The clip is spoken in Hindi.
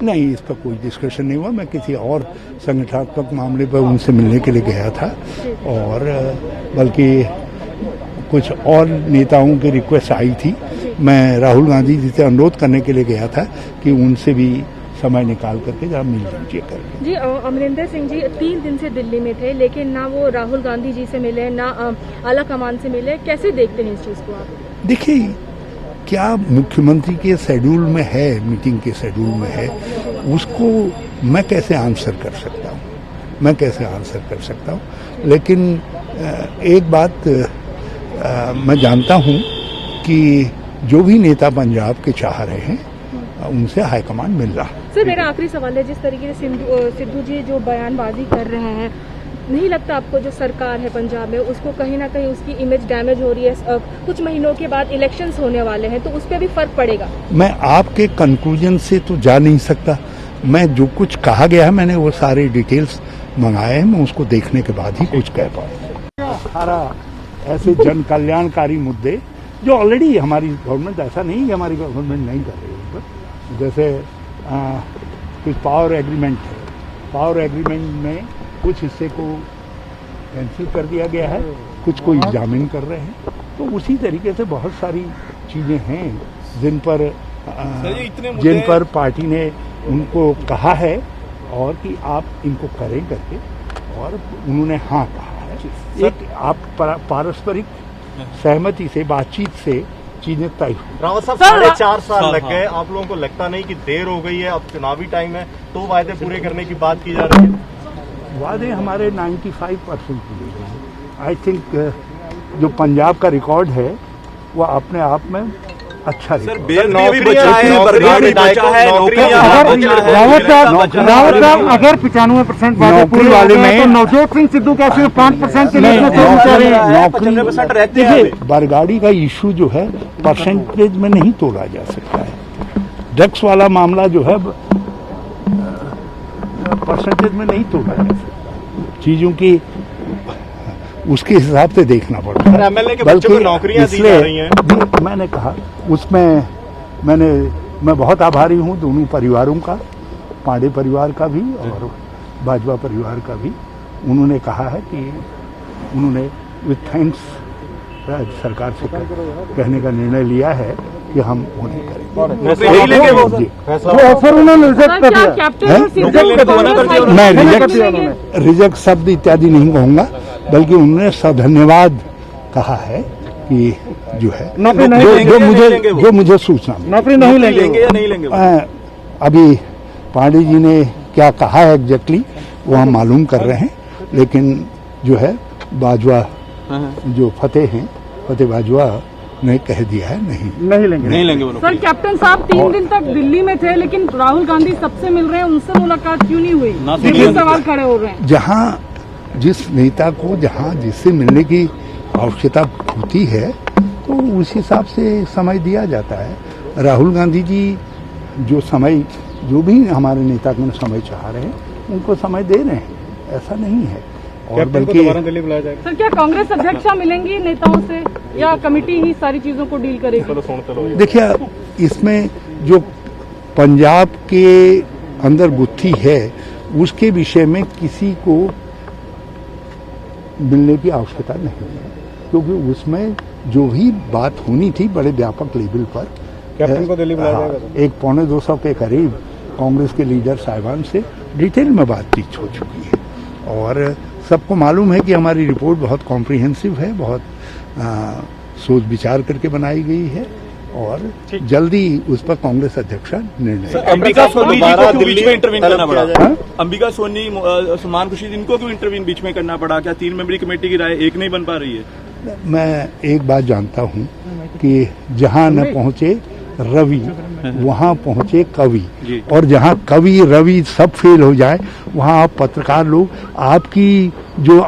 नहीं, इस पर कोई डिस्कशन नहीं हुआ। मैं किसी और संगठनात्मक मामले पर उनसे मिलने के लिए गया था और बल्कि कुछ और नेताओं की रिक्वेस्ट आई थी। मैं राहुल गांधी जी से अनुरोध करने के लिए गया था कि उनसे भी समय निकाल करके जरा मिल लीजिए करके। जी, अमरिंदर सिंह जी 3 दिन से दिल्ली में थे, लेकिन ना वो राहुल गांधी जी से मिले, ना आला कमान से मिले। कैसे देखते हैं इस चीज को आप? देखिए, क्या मुख्यमंत्री के शेड्यूल में है, मीटिंग के शेड्यूल में है, उसको मैं कैसे आंसर कर सकता हूँ? लेकिन एक बात मैं जानता हूँ कि जो भी नेता पंजाब के चाह रहे हैं उनसे हाईकमान मिल रहा। सर, मेरा आखिरी सवाल है, जिस तरीके से सिद्धू जी जो बयानबाजी कर रहे हैं, नहीं लगता आपको जो सरकार है पंजाब में उसको कहीं ना कहीं उसकी इमेज डैमेज हो रही है? कुछ महीनों के बाद इलेक्शंस होने वाले हैं, तो उस पर भी फर्क पड़ेगा। मैं आपके कंक्लूजन से तो जा नहीं सकता। मैं जो कुछ कहा गया है, मैंने वो सारे डिटेल्स मंगाए हैं, मैं उसको देखने के बाद ही कुछ कह पाऊँ। सारा ऐसे जन कल्याणकारी मुद्दे जो ऑलरेडी हमारी गवर्नमेंट, ऐसा नहीं कि हमारी गवर्नमेंट नहीं कर रही है, जैसे कुछ पावर एग्रीमेंट है, पावर एग्रीमेंट में कुछ हिस्से को कैंसिल कर दिया गया है, कुछ को एग्जामिन कर रहे हैं। तो उसी तरीके से बहुत सारी चीजें हैं जिन पर पार्टी ने उनको कहा है और कि आप इनको करें करके, और उन्होंने हाँ कहा है। एक आप पारस्परिक सहमति से, बातचीत से चीजें तय हुई। रावत साहब, 4.5 साल लग गए, आप लोगों को लगता नहीं कि देर हो गई है? अब चुनावी टाइम है तो वायदे पूरे करने की बात की जा रही है। वादे हमारे 95% पूरे हैं। आई थिंक जो पंजाब का रिकॉर्ड है वो अपने आप में अच्छा है। रावत साहब, अगर 95% नौकरी वाले में तो नवजोत सिंह सिद्धू कैसे 5% के लिए नौकरी? देखिए, बरगाड़ी का इशू जो है परसेंटेज में नहीं तोड़ा जा सकता है। ड्रग्स वाला मामला जो है परसेंटेज में नहीं तोड़ा जा सकता। चीजों की उसके हिसाब से देखना पड़ता है। एमएलए के बच्चों को नौकरियां दी जा रही हैं। मैंने कहा उसमें मैं बहुत आभारी हूं दोनों परिवारों का, पांडे परिवार का भी और भाजपा परिवार का भी। उन्होंने कहा है कि उन्होंने विथ थैंक्स सरकार से कहने का निर्णय लिया है कि हम वो नहीं करेंगे। मैं रिजेक्ट शब्द इत्यादि नहीं कहूंगा, बल्कि उन्होंने सधन्यवाद कहा है कि जो है जो मुझे सूचना नौकरी नहीं लेंगे या नहीं लेंगे। अभी पांडे जी ने क्या कहा है एग्जैक्टली वो हम मालूम कर रहे हैं, लेकिन जो है बाजवा जो फतेह बाजवा ने कह दिया है नहीं लेंगे। सर, कैप्टन साहब 3 दिन तक दिल्ली में थे, लेकिन राहुल गांधी सबसे मिल रहे हैं, उनसे मुलाकात क्यों नहीं हुई? ये सवाल खड़े हो रहे हैं। जहां जिस नेता को जिससे मिलने की आवश्यकता होती है तो उस हिसाब से समय दिया जाता है। राहुल गांधी जी जो भी हमारे नेता को समय चाह रहे हैं उनको समय दे रहे हैं, ऐसा नहीं है। और बल्कि सर, क्या कांग्रेस अध्यक्षा मिलेंगी नेताओं से या कमेटी ही सारी चीजों को डील करेगी? देखिए, इसमें जो पंजाब के अंदर गुत्थी है उसके विषय में किसी को मिलने की आवश्यकता नहीं है, क्योंकि उसमें जो भी बात होनी थी बड़े व्यापक लेवल पर कैप्टन को दिल्ली बुलाया जाएगा। 1-2 के करीब कांग्रेस के लीडर साहिबान से डिटेल में बातचीत हो चुकी है और सबको मालूम है कि हमारी रिपोर्ट बहुत कॉम्प्रिहेंसिव है, बहुत सोच विचार करके बनाई गई है और जल्दी उस पर कांग्रेस अध्यक्ष निर्णय। अंबिका सोनी जी को क्यों बीच में इंटरवीन करना पड़ा? अंबिका सोनी, सलमान खुर्शीद, इनको क्यों इंटरवीन बीच में करना पड़ा? क्या 3 मेंबरी कमेटी की राय एक नहीं बन पा रही है? मैं एक बात जानता हूं कि जहां न पहुंचे रवि वहां पहुंचे कवि, और जहां कवि रवि सब फेल हो जाए वहां आप पत्रकार लोग आपकी जो